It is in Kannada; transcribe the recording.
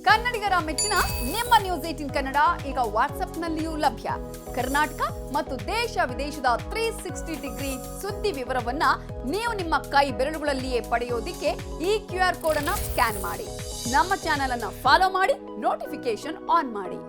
ಕನ್ನಡಿಗರ ಮೆಚ್ಚಿನ ನಿಮ್ಮ ನ್ಯೂಸ್ 18 ಕನ್ನಡ ಈಗ ವಾಟ್ಸ್ಆಪ್ನಲ್ಲಿಯೂ ಲಭ್ಯ. ಕರ್ನಾಟಕ ಮತ್ತು ದೇಶ ವಿದೇಶದ 360 ಡಿಗ್ರಿ ಸುದ್ದಿ ವಿವರವನ್ನ ನೀವು ನಿಮ್ಮ ಕೈ ಬೆರಳುಗಳಲ್ಲಿಯೇ ಪಡೆಯೋದಿಕ್ಕೆ ಈ QR ಕೋಡ್ ಅನ್ನು ಸ್ಕ್ಯಾನ್ ಮಾಡಿ. ನಮ್ಮ ಚಾನೆಲ್ ಅನ್ನು ಫಾಲೋ ಮಾಡಿ, ನೋಟಿಫಿಕೇಶನ್ ಆನ್ ಮಾಡಿ.